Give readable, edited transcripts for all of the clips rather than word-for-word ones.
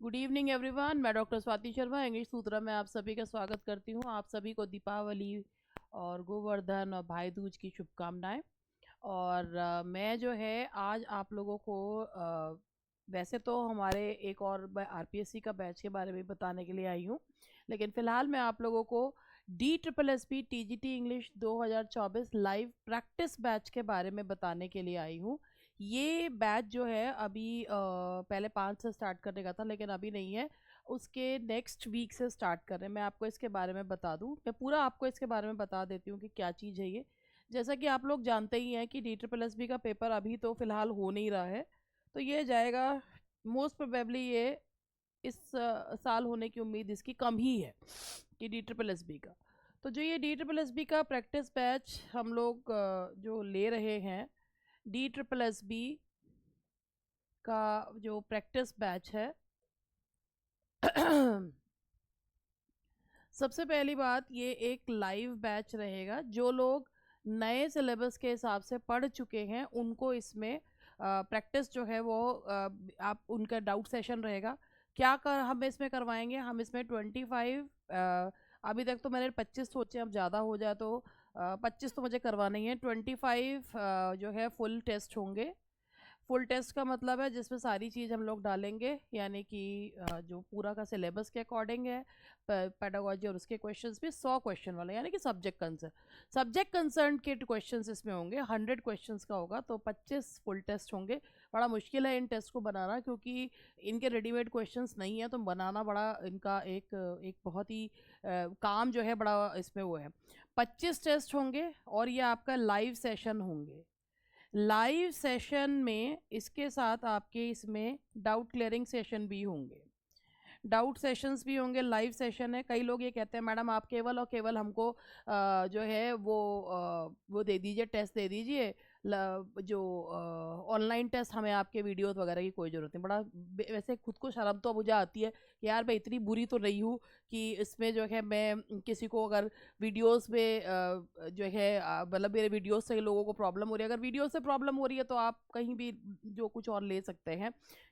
Good evening everyone. मैं doctor Swati Sharma English सूत्रा में आप सभी का स्वागत करती हूँ। आप सभी को दीपावली और गोवर्धन और भाई दूज की शुभकामनाएं। और मैं जो है आज आप लोगों को वैसे तो हमारे एक और आरपीएससी का बैच के बारे में बताने के लिए आई हूँ, लेकिन फ़िलहाल मैं आप लोगों को DSSB TGT English 2024 live practice batch के बारे में बताने के लिए आई हूँ। ये बैच जो है अभी पहले 5 से स्टार्ट करने का था, लेकिन अभी नहीं है, उसके नेक्स्ट वीक से स्टार्ट कर रहे हैं। मैं आपको इसके बारे में बता दूं, मैं पूरा आपको इसके बारे में बता देती हूँ कि क्या चीज़ है ये। जैसा कि आप लोग जानते ही हैं कि DSSB का पेपर अभी तो फ़िलहाल हो नहीं रहा है, तो ये जाएगा मोस्ट प्रोबेबली ये इस साल होने की उम्मीद इसकी कम ही है कि DSSB का। तो जो ये DSSB का प्रैक्टिस बैच हम लोग जो ले रहे हैं, DSSB का जो प्रैक्टिस बैच है सबसे पहली बात, ये एक लाइव बैच रहेगा। जो लोग नए सिलेबस के हिसाब से पढ़ चुके हैं उनको इसमें प्रैक्टिस जो है वो आप उनका डाउट सेशन रहेगा। क्या कर हम इसमें करवाएंगे, हम इसमें 25 अभी तक तो मैंने 25 सोचे, अब ज़्यादा हो जाए तो 25 तो मुझे करवाना ही है। 25 जो है फुल टेस्ट होंगे। फुल टेस्ट का मतलब है जिसमें सारी चीज़ हम लोग डालेंगे, यानी कि जो पूरा का सिलेबस के अकॉर्डिंग है, पेडागोजी और उसके क्वेश्चंस भी 100 क्वेश्चन वाले, यानी कि सब्जेक्ट कंसर्न के क्वेश्चंस इसमें होंगे। 100 क्वेश्चंस का होगा, तो 25 फुल टेस्ट होंगे। बड़ा मुश्किल है इन टेस्ट को बनाना, क्योंकि इनके रेडीमेड क्वेश्चंस नहीं है, तो बनाना बड़ा इनका एक बहुत ही काम जो है बड़ा इसमें वो है। 25 टेस्ट होंगे और ये आपका लाइव सेशन होंगे। लाइव सेशन में इसके साथ आपके इसमें डाउट क्लियरिंग सेशन भी होंगे। डाउट सेशंस भी होंगे, लाइव सेशन है। कई लोग ये कहते हैं मैडम आप केवल और केवल हमको जो है वो दे दीजिए, टेस्ट दे दीजिए, जो ऑनलाइन टेस्ट, हमें आपके वीडियोस वगैरह की कोई ज़रूरत नहीं। बड़ा वैसे खुद को शर्म तो मुझे आती है कि यार मैं इतनी बुरी तो नहीं हूँ कि इसमें जो है मैं किसी को अगर वीडियोस में जो है मतलब मेरे वीडियोस से लोगों को प्रॉब्लम हो रही है। अगर वीडियो से प्रॉब्लम हो रही है तो आप कहीं भी जो कुछ और ले सकते हैं।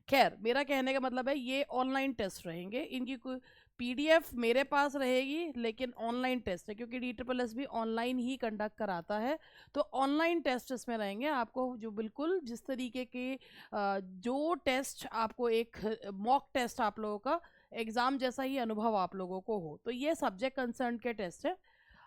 खैर, मेरा कहने का मतलब है ये ऑनलाइन टेस्ट रहेंगे, इनकी कोई पीडीएफ मेरे पास रहेगी, लेकिन ऑनलाइन टेस्ट है क्योंकि DSSB भी ऑनलाइन ही कंडक्ट कराता है। तो ऑनलाइन टेस्ट इसमें रहेंगे। आपको जो बिल्कुल जिस तरीके के जो टेस्ट आपको एक मॉक टेस्ट आप लोगों का एग्ज़ाम जैसा ही अनुभव आप लोगों को हो, तो ये सब्जेक्ट कंसर्न के टेस्ट है।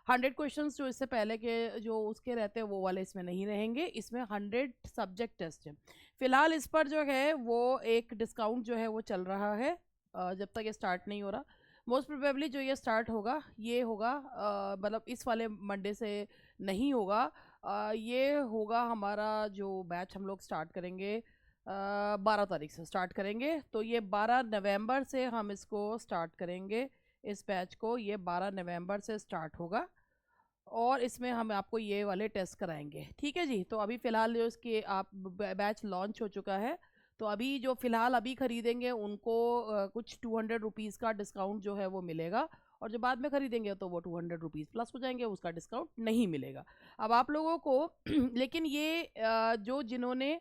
100 क्वेश्चंस जो इससे पहले के जो उसके रहते हैं वो वाले इसमें नहीं रहेंगे, इसमें 100 सब्जेक्ट टेस्ट है। फिलहाल इस पर जो है वो एक डिस्काउंट जो है वो चल रहा है जब तक ये स्टार्ट नहीं हो रहा। मोस्ट प्रोबेबली जो ये स्टार्ट होगा ये होगा मतलब इस वाले मंडे से नहीं होगा। ये होगा हमारा जो बैच हम लोग स्टार्ट करेंगे 12 तारीख से स्टार्ट करेंगे। तो ये 12 नवंबर से हम इसको स्टार्ट करेंगे। इस बैच को ये 12 नवंबर से स्टार्ट होगा और इसमें हम आपको ये वाले टेस्ट कराएंगे। ठीक है जी। तो अभी फ़िलहाल जो इसके आप बैच लॉन्च हो चुका है, तो अभी जो फ़िलहाल अभी ख़रीदेंगे उनको कुछ 200 रुपीज़ का डिस्काउंट जो है वो मिलेगा, और जो बाद में ख़रीदेंगे तो वो 200 रुपीज़ प्लस हो जाएंगे, उसका डिस्काउंट नहीं मिलेगा अब आप लोगों को। लेकिन ये जो जिन्होंने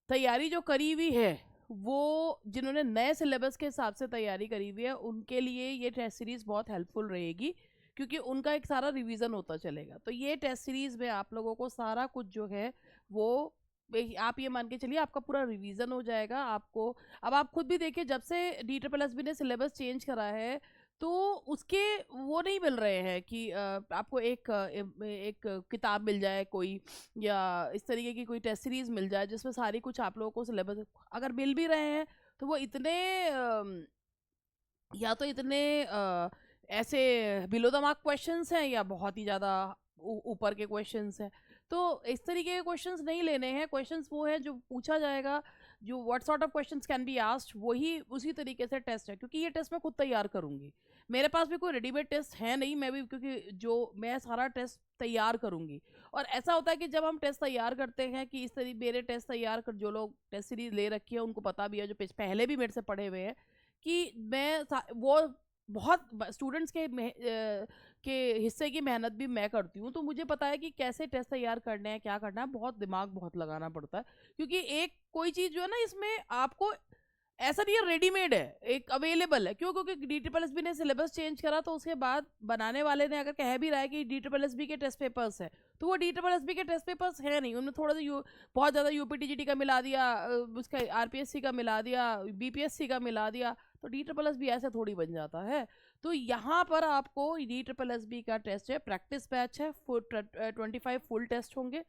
तैयारी जो करी हुई है, वो जिन्होंने नए सिलेबस के हिसाब से तैयारी करी हुई है, उनके लिए ये टेस्ट सीरीज़ बहुत हेल्पफुल रहेगी, क्योंकि उनका एक सारा रिवीजन होता चलेगा। तो ये टेस्ट सीरीज़ में आप लोगों को सारा कुछ जो है वो आप ये मान के चलिए आपका पूरा रिवीजन हो जाएगा आपको। अब आप खुद भी देखिए, जब से DSSB ने सिलेबस चेंज करा है तो उसके वो नहीं मिल रहे हैं कि आपको एक किताब मिल जाए कोई, या इस तरीके की कोई टेस्ट सीरीज मिल जाए जिसमें सारी कुछ आप लोगों को सिलेबस, अगर मिल भी रहे हैं तो वो इतने या तो इतने ऐसे बिलो द मार्क क्वेश्चंस हैं, या बहुत ही ज़्यादा ऊपर के क्वेश्चंस हैं। तो इस तरीके के क्वेश्चंस नहीं लेने हैं। क्वेश्चंस वो है जो पूछा जाएगा, जो what sort of questions can be asked, वही उसी तरीके से टेस्ट है। क्योंकि ये टेस्ट मैं खुद तैयार करूँगी, मेरे पास भी कोई रेडीमेड टेस्ट है नहीं, मैं भी क्योंकि जो मैं सारा टेस्ट तैयार करूँगी। और ऐसा होता है कि जब हम टेस्ट तैयार करते हैं कि इस तरीके मेरे टेस्ट तैयार कर, जो लोग टेस्ट सीरीज ले रखी है उनको पता भी है, जो पहले भी मेरे से पढ़े हुए हैं, कि मैं वो बहुत स्टूडेंट्स के हिस्से की मेहनत भी मैं करती हूँ। तो मुझे पता है कि कैसे टेस्ट तैयार करने हैं, क्या करना है, बहुत दिमाग बहुत लगाना पड़ता है। क्योंकि एक कोई चीज़ जो है ना, इसमें आपको ऐसा नहीं है, रेडीमेड है, एक अवेलेबल है। क्यों? क्योंकि DSSB ने सिलेबस चेंज करा, तो उसके बाद बनाने वाले ने अगर कह भी रहा है कि DSSB के टेस्ट पेपर्स है, तो वो DSSB के टेस्ट पेपर्स है नहीं, उनमें थोड़ा सा बहुत ज़्यादा UPTGT का मिला दिया, उसका RPSC का मिला दिया, BPSC का मिला दिया, तो DSSB ऐसे थोड़ी बन जाता है। तो यहाँ पर आपको DSSB का टेस्ट है, प्रैक्टिस बैच है, 25 फुल टेस्ट होंगे,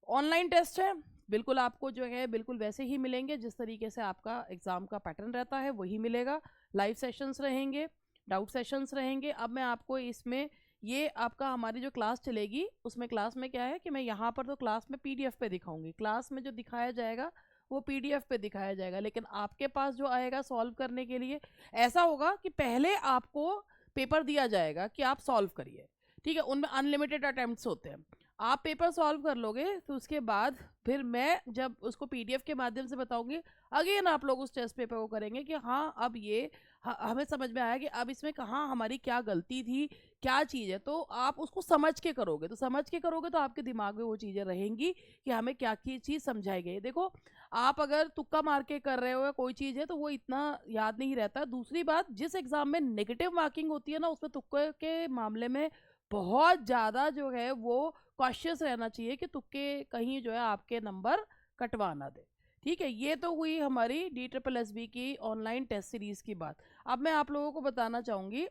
ऑनलाइन टेस्ट है, बिल्कुल आपको जो है बिल्कुल वैसे ही मिलेंगे जिस तरीके से आपका एग्ज़ाम का पैटर्न रहता है वही मिलेगा। लाइव सेशंस रहेंगे, डाउट सेशंस रहेंगे। अब मैं आपको इसमें ये आपका हमारी जो क्लास चलेगी उसमें क्लास में क्या है कि मैं यहाँ पर तो क्लास में PDF पे दिखाऊंगी, क्लास में जो दिखाया जाएगा वो PDF पे दिखाया जाएगा, लेकिन आपके पास जो आएगा सॉल्व करने के लिए, ऐसा होगा कि पहले आपको पेपर दिया जाएगा कि आप सॉल्व करिए, ठीक है, उनमें अनलिमिटेड अटेम्प्ट्स होते हैं, आप पेपर सॉल्व कर लोगे तो उसके बाद फिर मैं जब उसको PDF के माध्यम से बताऊंगी, अगेन आप लोग उस टेस्ट पेपर को करेंगे कि हाँ अब ये हमें समझ में आया कि अब इसमें कहाँ हमारी क्या गलती थी, क्या चीज़ है, तो आप उसको समझ के करोगे, तो समझ के करोगे तो आपके दिमाग में वो चीज़ें रहेंगी कि हमें क्या की चीज़ समझाई गई। देखो, आप अगर तुक्का मार के कर रहे हो या कोई चीज़ है तो वो इतना याद नहीं रहता। दूसरी बात, जिस एग्ज़ाम में नेगेटिव मार्किंग होती है ना, उसमें तुक्के के मामले में बहुत ज़्यादा जो है वो कॉशियस रहना चाहिए कि तुक्के कहीं जो है आपके नंबर कटवा ना दे। ठीक है, ये तो हुई हमारी DSSB की ऑनलाइन टेस्ट सीरीज की बात। अब मैं आप लोगों को बताना चाहूंगी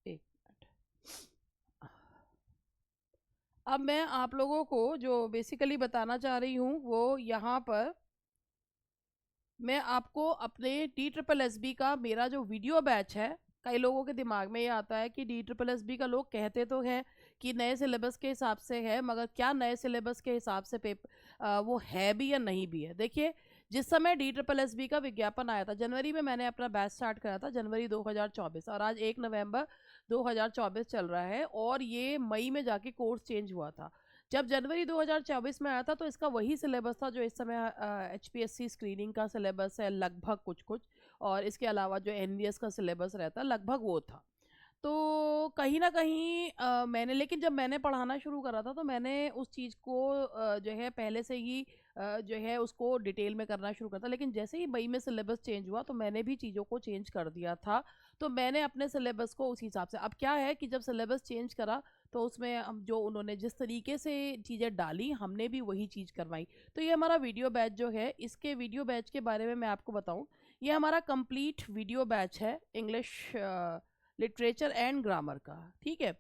एक मिनट। अब मैं आप लोगों को जो बेसिकली बताना चाह रही हूँ वो यहाँ पर मैं आपको अपने DSSB का मेरा जो वीडियो बैच है, कई लोगों के दिमाग में ये आता है कि DSSB का लोग कहते तो हैं कि नए सिलेबस के हिसाब से है, मगर क्या नए सिलेबस के हिसाब से पेपर वो है भी या नहीं भी है। देखिए, जिस समय DSSB का विज्ञापन आया था, जनवरी में मैंने अपना बैच स्टार्ट करा था, जनवरी 2024, और आज 1 नवंबर 2024 चल रहा है, और ये मई में जाके कोर्स चेंज हुआ था। जब जनवरी 2024 में आया था तो इसका वही सिलेबस था जो इस समय HPSC स्क्रीनिंग का सिलेबस है लगभग कुछ कुछ, और इसके अलावा जो NVS का सिलेबस रहता लगभग वो था। तो कहीं ना कहीं मैंने, लेकिन जब मैंने पढ़ाना शुरू करा था तो मैंने उस चीज़ को जो है पहले से ही जो है उसको डिटेल में करना शुरू करा था, लेकिन जैसे ही मई में सिलेबस चेंज हुआ तो मैंने भी चीज़ों को चेंज कर दिया था। तो मैंने अपने सिलेबस को उस हिसाब से, अब क्या है कि जब सिलेबस चेंज करा तो उसमें हम जो उन्होंने जिस तरीके से चीज़ें डाली हमने भी वही चीज़ करवाई। तो ये हमारा वीडियो बैच जो है, इसके वीडियो बैच के बारे में मैं आपको बताऊं, ये हमारा कंप्लीट वीडियो बैच है इंग्लिश लिटरेचर एंड ग्रामर का। ठीक है,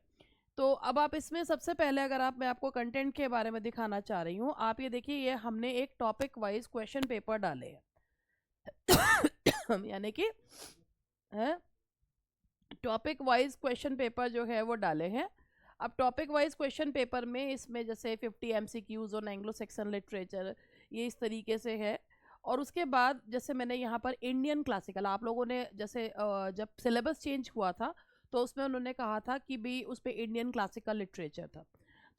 तो अब आप इसमें सबसे पहले अगर आप, मैं आपको कंटेंट के बारे में दिखाना चाह रही हूँ, आप ये देखिए, ये हमने एक टॉपिक वाइज क्वेश्चन पेपर डाले हैं यानी कि टॉपिक वाइज क्वेश्चन पेपर जो है वो डाले हैं। अब टॉपिक वाइज क्वेश्चन पेपर में इसमें जैसे 50 MCQs on Anglo section literature, ये इस तरीके से है। और उसके बाद जैसे मैंने यहाँ पर इंडियन क्लासिकल, आप लोगों ने जैसे जब सिलेबस चेंज हुआ था तो उसमें उन्होंने कहा था कि भी उस पर इंडियन क्लासिकल लिटरेचर था।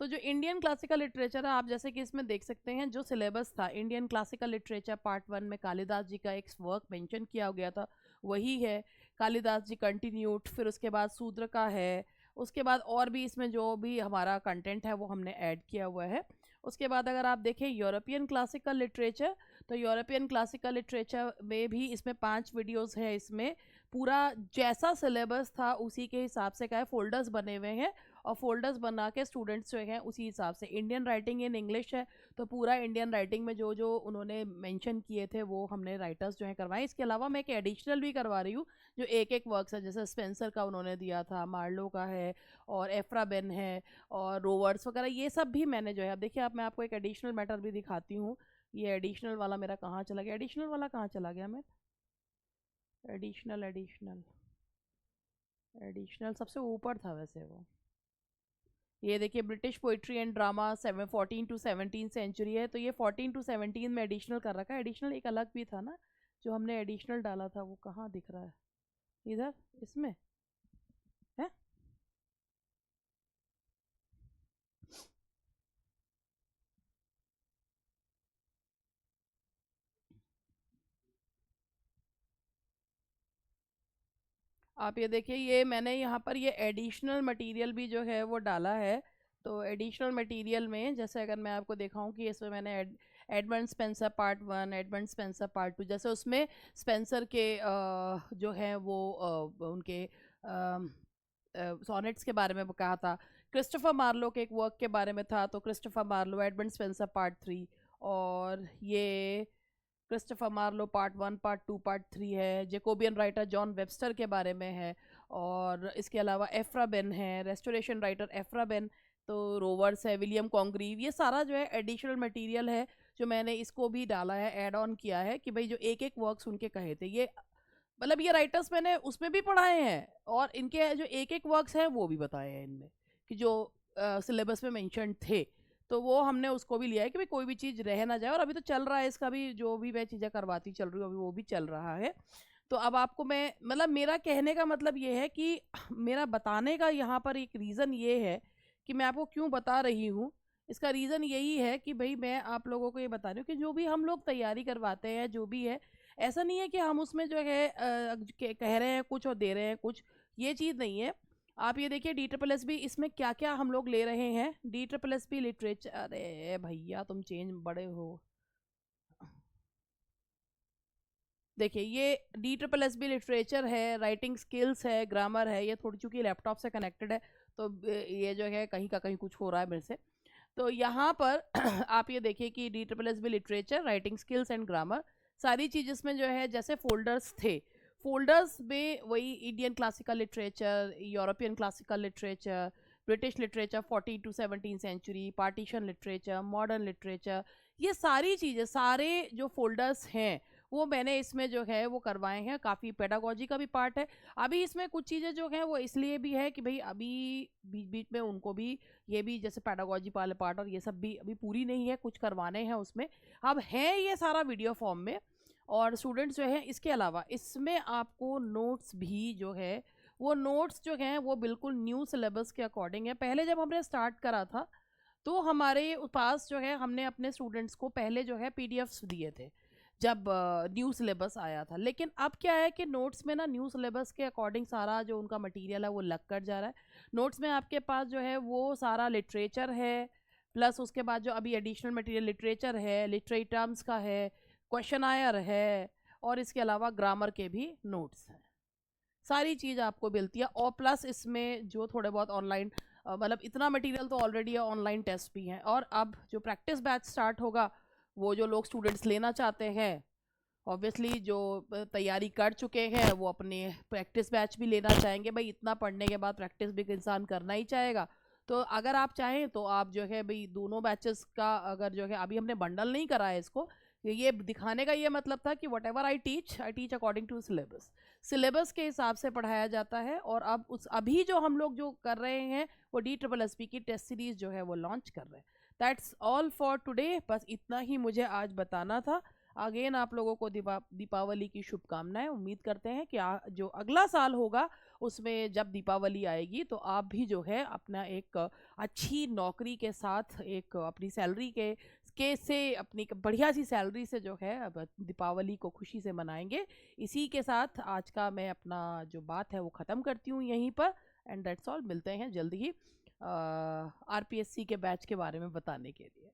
तो जो इंडियन क्लासिकल लिटरेचर है, आप जैसे कि इसमें देख सकते हैं जो सिलेबस था इंडियन क्लासिकल लिटरेचर पार्ट 1 में कालिदास जी का एक वर्क मेंशन किया गया था, वही है। कालिदास जी कंटिन्यूड, फिर उसके बाद शूद्र का है, उसके बाद और भी इसमें जो भी हमारा कंटेंट है वो हमने ऐड किया हुआ है। उसके बाद अगर आप देखें यूरोपियन क्लासिकल लिटरेचर, तो यूरोपियन क्लासिकल लिटरेचर में भी इसमें 5 वीडियोस है, इसमें पूरा जैसा सिलेबस था उसी के हिसाब से क्या है फोल्डर्स बने हुए हैं, और फोल्डर्स बना के स्टूडेंट्स जो हैं उसी हिसाब से, इंडियन राइटिंग इन इंग्लिश है तो पूरा इंडियन राइटिंग में जो जो उन्होंने मेंशन किए थे वो हमने राइटर्स जो हैं करवाए। इसके अलावा मैं एक एडिशनल भी करवा रही हूँ, जो एक एक वर्क्स है, जैसे स्पेंसर का उन्होंने दिया था, मार्लो का है, और एफ्रा बेन है, और रोवर्ड्स वगैरह, ये सब भी मैंने जो है, अब देखिए आप, मैं आपको एक एडिशनल मैटर भी दिखाती हूँ। ये एडिशनल वाला मेरा कहाँ चला गया, एडिशनल वाला कहाँ चला गया, मैं एडिशनल एडिशनल एडिशनल सबसे ऊपर था वैसे वो। ये देखिए, British poetry and drama 14 to 17 century है, तो ये 14 टू 17 में एडिशनल कर रखा है। एडिशनल एक अलग भी था ना, जो हमने एडिशनल डाला था, वो कहाँ दिख रहा है, इधर इसमें है। आप ये देखिए, ये मैंने यहाँ पर ये एडिशनल मटेरियल भी जो है वो डाला है। तो एडिशनल मटेरियल में जैसे अगर मैं आपको दिखाऊं कि इसमें मैंने Edmund Spenser part 1, Edmund Spenser part 2, जैसे उसमें स्पेंसर के जो है वो उनके सोनेट्स के बारे में कहा था। क्रिस्टोफर मार्लो के एक वर्क के बारे में था, तो Christopher Marlowe Edmund Spenser part 3। और ये Christopher Marlowe part 1, part 2, part 3 है। जेकोबियन राइटर जॉन वेबस्टर के बारे में है। और इसके अलावा एफ्रा बेन है, रेस्टोरेशन राइटर एफ्रा बेन। तो रोवर्स है, विलियम कॉन्ग्रीव। ये सारा जो है एडिशनल मटेरियल है जो मैंने इसको भी डाला है, ऐड ऑन किया है कि भाई जो एक एक वर्क्स उनके कहे थे, ये मतलब ये राइटर्स मैंने उसमें भी पढ़ाए हैं और इनके जो एक एक वर्क्स हैं वो भी बताए हैं इनमें, कि जो सिलेबस में मेंशन थे। तो वो हमने उसको भी लिया है कि भाई कोई भी चीज़ रह ना जाए। और अभी तो चल रहा है इसका भी, जो भी मैं चीज़ें करवाती चल रही हूँ अभी वो भी चल रहा है। तो अब आपको मैं मतलब मेरा कहने का मतलब ये है कि मेरा बताने का यहाँ पर एक रीज़न ये है कि मैं आपको क्यों बता रही हूँ। इसका रीज़न यही है कि भाई मैं आप लोगों को ये बता रही हूँ कि जो भी हम लोग तैयारी करवाते हैं, जो भी है, ऐसा नहीं है कि हम उसमें जो है कह रहे हैं कुछ और दे रहे हैं कुछ। ये चीज़ नहीं है। आप ये देखिए डी ट्रिपल एस बी इसमें क्या क्या हम लोग ले रहे हैं। D triple S B literature, अरे भैया तुम चेंज बड़े हो। देखिए ये D triple S B literature है, राइटिंग स्किल्स है, ग्रामर है। ये थोड़ी चूंकि लैपटॉप से कनेक्टेड है तो ये जो है कहीं का कहीं कुछ हो रहा है मेरे से। तो यहाँ पर आप ये देखिए कि D triple S B literature, writing skills and grammar, सारी चीज़ इसमें जो है जैसे फोल्डर्स थे। फोल्डर्स में वही Indian classical literature, European classical literature, British literature 14 to 17 century, partition literature, modern literature, ये सारी चीज़ें, सारे जो फोल्डर्स हैं वो मैंने इसमें जो है वो करवाए हैं। काफ़ी पेडागोजी का भी पार्ट है। अभी इसमें कुछ चीज़ें जो हैं वो इसलिए भी है कि भाई अभी बीच बीच में उनको भी, ये भी जैसे पेडागोजी वाले पार्ट और ये सब भी अभी पूरी नहीं है, कुछ करवाने हैं उसमें। अब है ये सारा वीडियो फॉर्म में। और स्टूडेंट्स जो है इसके अलावा इसमें आपको नोट्स भी जो है, वो नोट्स जो हैं वो बिल्कुल न्यू सिलेबस के अकॉर्डिंग है। पहले जब हमने स्टार्ट करा था तो हमारे पास जो है हमने अपने स्टूडेंट्स को पहले जो है पीडीएफ्स दिए थे जब न्यू सिलेबस आया था। लेकिन अब क्या है कि नोट्स में ना न्यू सिलेबस के अकॉर्डिंग सारा जो उनका मटेरियल है वो लग कर जा रहा है। नोट्स में आपके पास जो है वो सारा लिटरेचर है, प्लस उसके बाद जो अभी एडिशनल मटेरियल लिटरेचर है, लिटरेरी टर्म्स का है, क्वेश्चन आयर है, और इसके अलावा ग्रामर के भी नोट्स हैं। सारी चीज़ आपको मिलती है। और प्लस इसमें जो थोड़े बहुत ऑनलाइन मतलब इतना मटेरियल तो ऑलरेडी है, ऑनलाइन टेस्ट भी हैं। और अब जो प्रैक्टिस बैच स्टार्ट होगा, वो जो लोग स्टूडेंट्स लेना चाहते हैं, ऑब्वियसली जो तैयारी कर चुके हैं वो अपने प्रैक्टिस बैच भी लेना चाहेंगे। भाई इतना पढ़ने के बाद प्रैक्टिस भी इंसान करना ही चाहेगा। तो अगर आप चाहें तो आप जो है भाई दोनों बैचेस का, अगर जो है अभी हमने बंडल नहीं करा है इसको, ये दिखाने का ये मतलब था कि whatever I teach according to syllabus. Syllabus के हिसाब से पढ़ाया जाता है। और अब उस अभी जो हम लोग जो कर रहे हैं वो डी ट्रिपल एस पी की टेस्ट सीरीज जो है वो लॉन्च कर रहे हैं। That's all for today. बस इतना ही मुझे आज बताना था। अगेन आप लोगों को दीपावली की शुभकामनाएं। उम्मीद करते हैं कि जो अगला साल होगा उसमें जब दीपावली आएगी तो आप भी जो है अपना एक अच्छी नौकरी के साथ, एक अपनी सैलरी के से अपनी बढ़िया सी सैलरी से जो है अब दीपावली को खुशी से मनाएंगे। इसी के साथ आज का मैं अपना जो बात है वो ख़त्म करती हूँ यहीं पर। And that's all. मिलते हैं जल्दी ही आरपीएससी के बैच के बारे में बताने के लिए।